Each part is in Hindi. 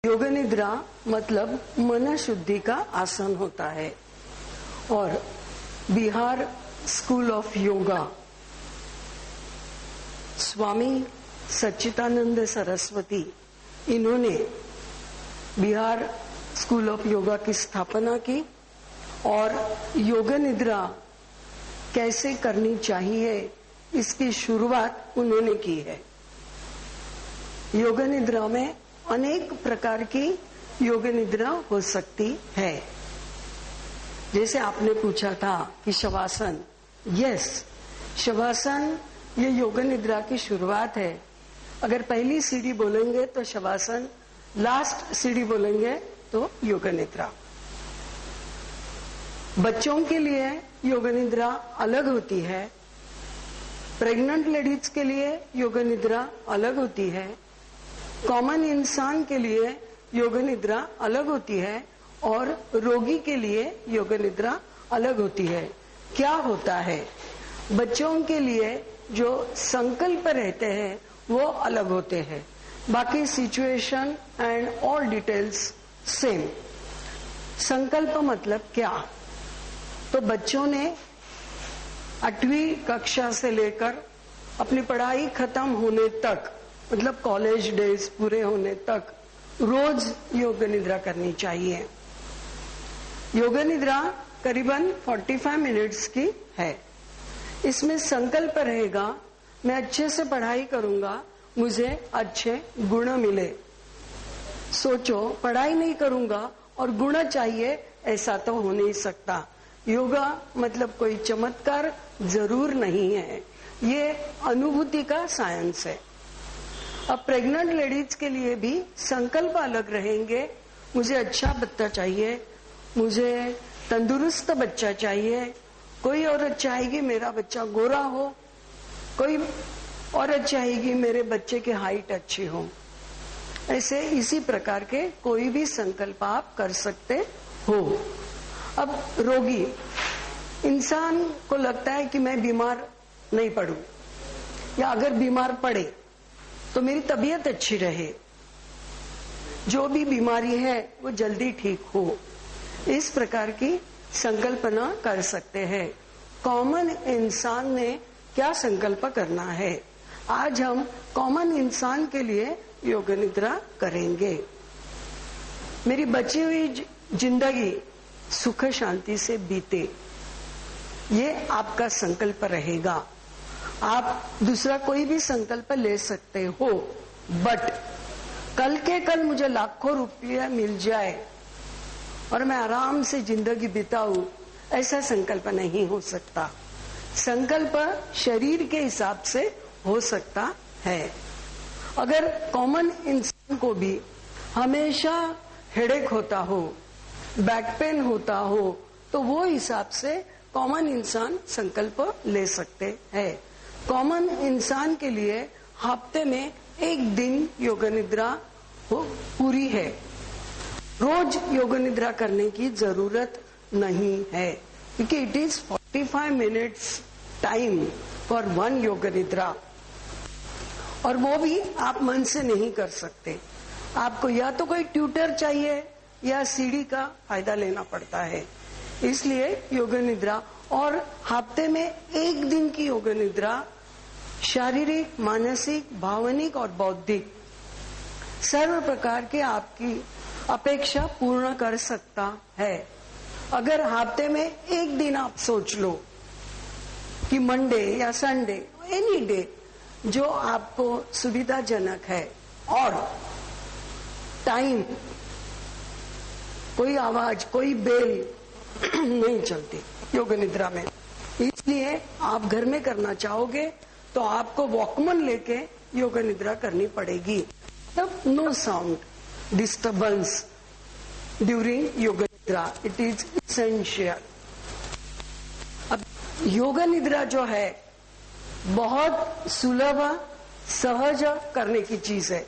योग निद्रा मतलब मन शुद्धि का आसन होता है। और बिहार स्कूल ऑफ योगा स्वामी सच्चिदानंद सरस्वती, इन्होंने बिहार स्कूल ऑफ योगा की स्थापना की और योग निद्रा कैसे करनी चाहिए इसकी शुरुआत उन्होंने की है। योग निद्रा में अनेक प्रकार की योग निद्रा हो सकती है। जैसे आपने पूछा था कि शवासन, यस, शवासन ये योग निद्रा की शुरुआत है। अगर पहली सीढ़ी बोलेंगे तो शवासन, लास्ट सीढ़ी बोलेंगे तो योग निद्रा। बच्चों के लिए योग निद्रा अलग होती है, प्रेग्नेंट लेडीज के लिए योग निद्रा अलग होती है, कॉमन इंसान के लिए योग निद्रा अलग होती है और रोगी के लिए योग निद्रा अलग होती है। क्या होता है, बच्चों के लिए जो संकल्प रहते हैं वो अलग होते हैं, बाकी situation and all details same. संकल्प मतलब क्या, तो बच्चों ने 8वीं कक्षा से लेकर अपनी पढ़ाई खत्म होने तक, मतलब कॉलेज डेज पूरे होने तक रोज योग निद्रा करनी चाहिए। योग निद्रा करीबन 45 मिनट्स की है। इसमें संकल्प रहेगा मैं अच्छे से पढ़ाई करूंगा, मुझे अच्छे गुण मिले। सोचो, पढ़ाई नहीं करूंगा और गुण चाहिए, ऐसा तो हो नहीं सकता। योगा मतलब कोई चमत्कार जरूर नहीं है, ये अनुभूति का साइंस है। अब प्रेग्नेंट लेडीज के लिए भी संकल्प अलग रहेंगे। मुझे अच्छा बच्चा चाहिए, मुझे तंदुरुस्त बच्चा चाहिए। कोई औरत चाहेगी मेरा बच्चा गोरा हो, कोई औरत चाहेगी मेरे बच्चे की हाइट अच्छी हो। ऐसे इसी प्रकार के कोई भी संकल्प आप कर सकते हो। अब रोगी इंसान को लगता है कि मैं बीमार नहीं पड़ूं, या अगर बीमार पड़े तो मेरी तबीयत अच्छी रहे, जो भी बीमारी है वो जल्दी ठीक हो, इस प्रकार की संकल्पना कर सकते हैं। कॉमन इंसान ने क्या संकल्प करना है, आज हम कॉमन इंसान के लिए योग निद्रा करेंगे। मेरी बची हुई जिंदगी सुख शांति से बीते, ये आपका संकल्प रहेगा। आप दूसरा कोई भी संकल्प ले सकते हो, बट कल के कल मुझे लाखों रुपया मिल जाए और मैं आराम से जिंदगी बिताऊं, ऐसा संकल्प नहीं हो सकता। संकल्प शरीर के हिसाब से हो सकता है। अगर कॉमन इंसान को भी हमेशा हेडेक होता हो, बैक पेन होता हो, तो वो हिसाब से कॉमन इंसान संकल्प ले सकते हैं। कॉमन इंसान के लिए हफ्ते में 1 दिन योग निद्रा पूरी है। रोज योग निद्रा करने की जरूरत नहीं है, क्योंकि it is 45 minutes time for 1 योग निद्रा। और वो भी आप मन से नहीं कर सकते, आपको या तो कोई ट्यूटर चाहिए या सीढ़ी का फायदा लेना पड़ता है। इसलिए योग निद्रा, और हफ्ते में 1 दिन की योग निद्रा शारीरिक, मानसिक, भावनिक और बौद्धिक सर्व प्रकार के आपकी अपेक्षा पूर्ण कर सकता है। अगर हफ्ते में 1 दिन आप सोच लो कि मंडे या संडे, एनी डे जो आपको सुविधाजनक है, और टाइम, कोई आवाज, कोई बेल नहीं चलती योग निद्रा में, इसलिए आप घर में करना चाहोगे तो आपको वॉकमैन लेके योग निद्रा करनी पड़ेगी। तब नो साउंड डिस्टर्बेंस ड्यूरिंग योग निद्रा, इट इज इसेंशियल। अब योग निद्रा जो है बहुत सुलभ, सहज करने की चीज है।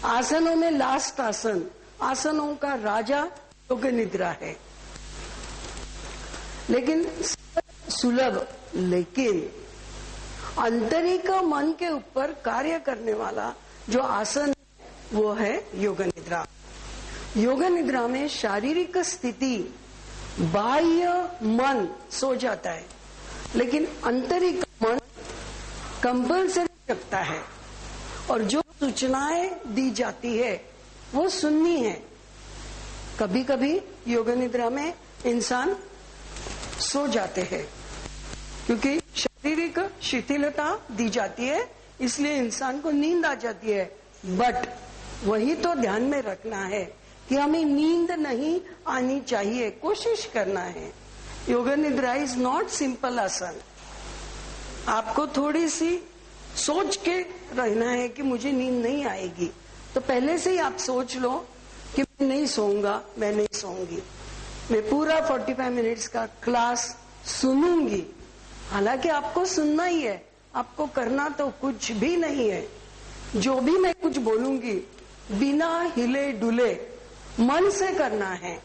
आसनों में लास्ट आसन, आसनों का राजा योग निद्रा है, लेकिन सुलभ, लेकिन आंतरिक मन के ऊपर कार्य करने वाला जो आसन, वो है योग निद्रा। योग निद्रा में शारीरिक स्थिति, बाह्य मन सो जाता है, लेकिन आंतरिक मन कंपल्सरी जगता है और जो सूचनाएं दी जाती है वो सुननी है। कभी कभी योग निद्रा में इंसान सो जाते हैं क्योंकि शारीरिक शिथिलता दी जाती है, इसलिए इंसान को नींद आ जाती है। बट वही तो ध्यान में रखना है कि हमें नींद नहीं आनी चाहिए, कोशिश करना है। योग निद्रा इज नॉट सिंपल आसन। आपको थोड़ी सी सोच के रहना है कि मुझे नींद नहीं आएगी, तो पहले से ही आप सोच लो कि मैं नहीं सोऊंगा, मैं नहीं सोऊंगी, मैं पूरा 45 मिनट्स का क्लास सुनूंगी। हालांकि आपको सुनना ही है, आपको करना तो कुछ भी नहीं है। जो भी मैं कुछ बोलूंगी बिना हिले डुले मन से करना है।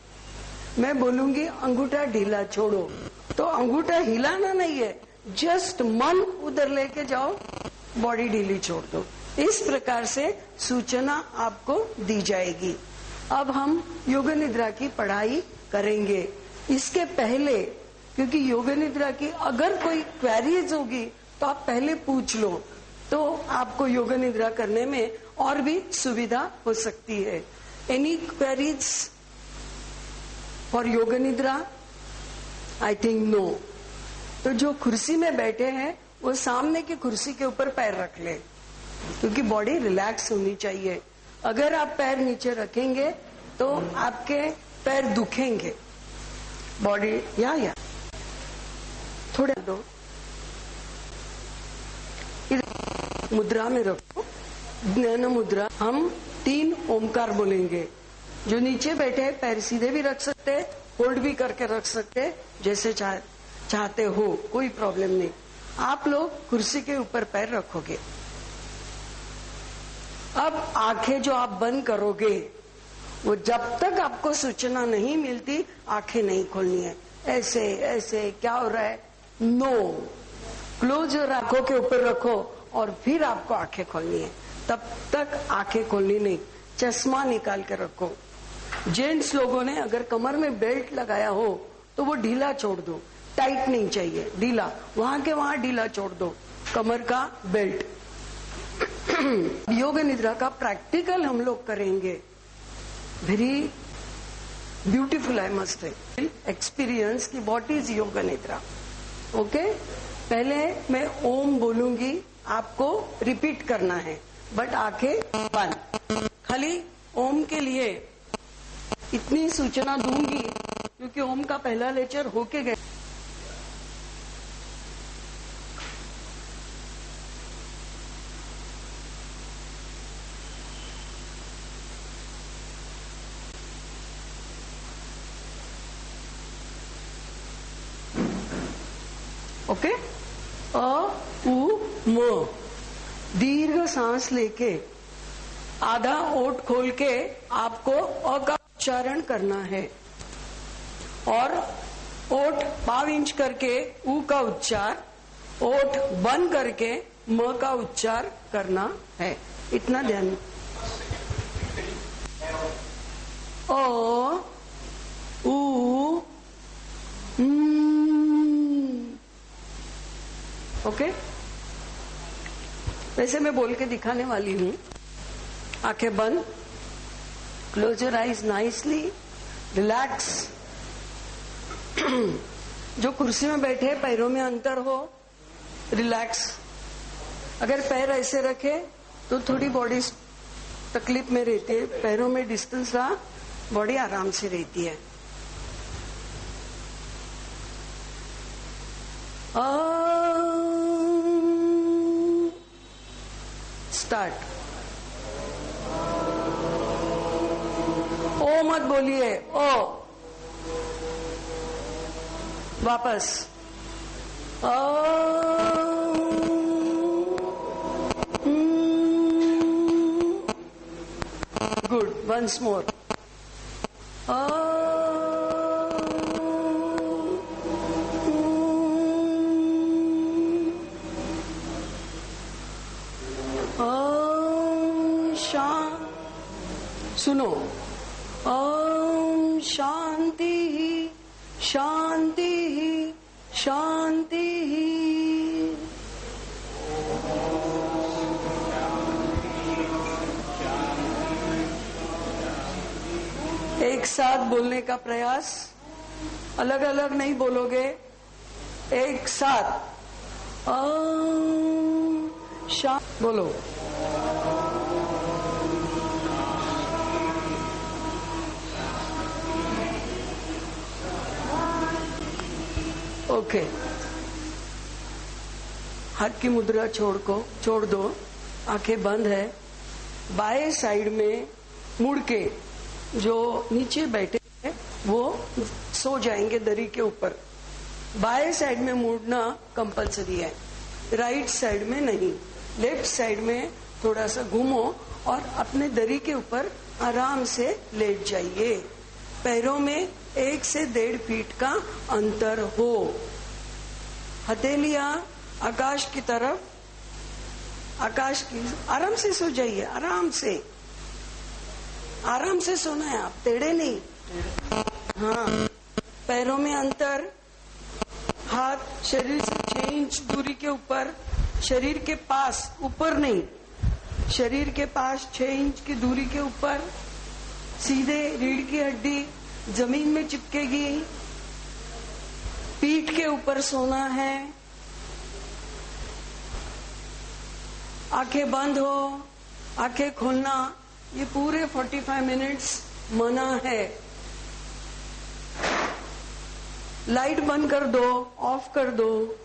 मैं बोलूंगी अंगूठा ढीला छोड़ो, तो अंगूठा हिलाना नहीं है, जस्ट मन उधर लेके जाओ, बॉडी ढीली छोड़ दो। इस प्रकार से सूचना आपको दी जाएगी। अब हम योग निद्रा की पढ़ाई करेंगे। इसके पहले, क्योंकि योग निद्रा की अगर कोई क्वेरीज होगी तो आप पहले पूछ लो, तो आपको योग निद्रा करने में और भी सुविधा हो सकती है। Any queries for yoga nidra? I think no. तो जो कुर्सी में बैठे हैं वो सामने की कुर्सी के ऊपर पैर रख ले, क्योंकि बॉडी रिलैक्स होनी चाहिए। अगर आप पैर नीचे रखेंगे तो आपके पैर दुखेंगे। बॉडी या थोड़ा दो, मुद्रा में रखो, ज्ञान मुद्रा। हम 3 ओमकार बोलेंगे। जो नीचे बैठे हैं पैर सीधे भी रख सकते हैं, होल्ड भी करके रख सकते हैं, जैसे चाहते हो, कोई प्रॉब्लम नहीं। आप लोग कुर्सी के ऊपर पैर रखोगे। अब आंखें जो आप बंद करोगे, वो जब तक आपको सूचना नहीं मिलती आंखें नहीं खोलनी है। ऐसे ऐसे क्या हो रहा है, नो, क्लोज आंखों के ऊपर रखो और फिर आपको आंखें खोलनी है। तब तक आंखें खोलनी नहीं, चश्मा निकाल के रखो। जेंट्स लोगों ने अगर कमर में बेल्ट लगाया हो तो वो ढीला छोड़ दो, टाइट नहीं चाहिए, ढीला, वहां के वहां ढीला छोड़ दो कमर का बेल्ट। योग निद्रा का प्रैक्टिकल हम लोग करेंगे। Very beautiful, I must say experience की व्हाट इज योग निद्रा। ओके, पहले मैं ओम बोलूंगी, आपको रिपीट करना है, बट आंखें बंद। खाली ओम के लिए इतनी सूचना दूंगी क्योंकि ओम का पहला लेक्चर होके गया। ओके, अ उ म, दीर्घ सांस लेके आधा ओठ खोल के आपको अ का उच्चारण करना है और ओठ पाव इंच करके उ का उच्चार, ओठ बंद करके म का उच्चार करना है। इतना ध्यान। अ उ ओके, वैसे मैं बोल के दिखाने वाली हूं। आंखें बंद, close your eyes nicely, relax. जो कुर्सी में बैठे पैरों में अंतर हो, रिलैक्स। अगर पैर ऐसे रखे तो थोड़ी बॉडी तकलीफ में रहती है, पैरों में डिस्टेंस रहा, बॉडी आराम से रहती है। स्टार्ट। ओ मत बोलिए, ओ, वापस गुड, वंस मोर। सुनो, ओम शांति शांति शांति। एक साथ बोलने का प्रयास, अलग अलग नहीं बोलोगे, एक साथ ओम शांति बोलो। ओके, हाथ की मुद्रा छोड़ दो, आंखें बंद है। बाएं साइड में मुड़ के जो नीचे बैठे हैं वो सो जाएंगे दरी के ऊपर। बाएं साइड में मुड़ना कंपलसरी है, राइट साइड में नहीं। लेफ्ट साइड में थोड़ा सा घूमो और अपने दरी के ऊपर आराम से लेट जाइए। पैरों में 1 से 1.5 फीट का अंतर हो। हथेलियां आकाश की तरफ, आकाश की, आराम से सो जाइए, आराम से सोना है, आप टेढ़े नहीं। हाँ, पैरों में अंतर, हाथ शरीर से 6 इंच दूरी के ऊपर, शरीर के पास, ऊपर नहीं, शरीर के पास 6 इंच की दूरी के ऊपर, सीधे रीढ़ की हड्डी जमीन में चिपकेगी। पीठ के ऊपर सोना है। आंखें बंद हो, आंखें खोलना ये पूरे 45 मिनट्स मना है। लाइट बंद कर दो, ऑफ कर दो।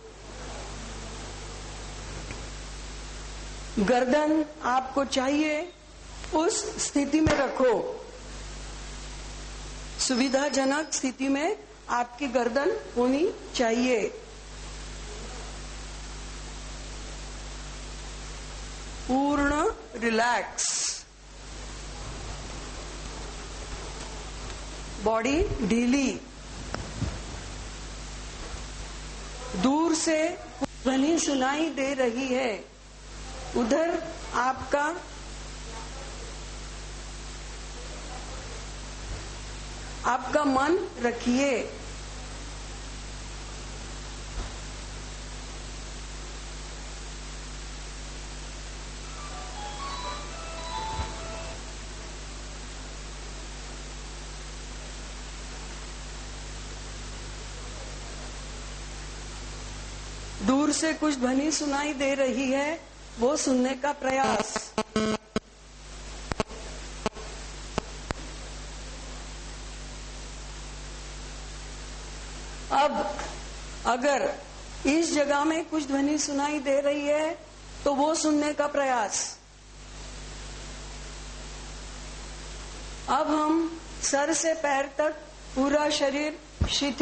गर्दन आपको चाहिए उस स्थिति में रखो, सुविधाजनक स्थिति में आपकी गर्दन होनी चाहिए। पूर्ण रिलैक्स, बॉडी ढीली। दूर से ध्वनि सुनाई दे रही है, उधर आपका मन रखिए। दूर से कुछ ध्वनि सुनाई दे रही है, वो सुनने का प्रयास। अब अगर इस जगह में कुछ ध्वनि सुनाई दे रही है तो वो सुनने का प्रयास। अब हम सर से पैर तक पूरा शरीर शिथिल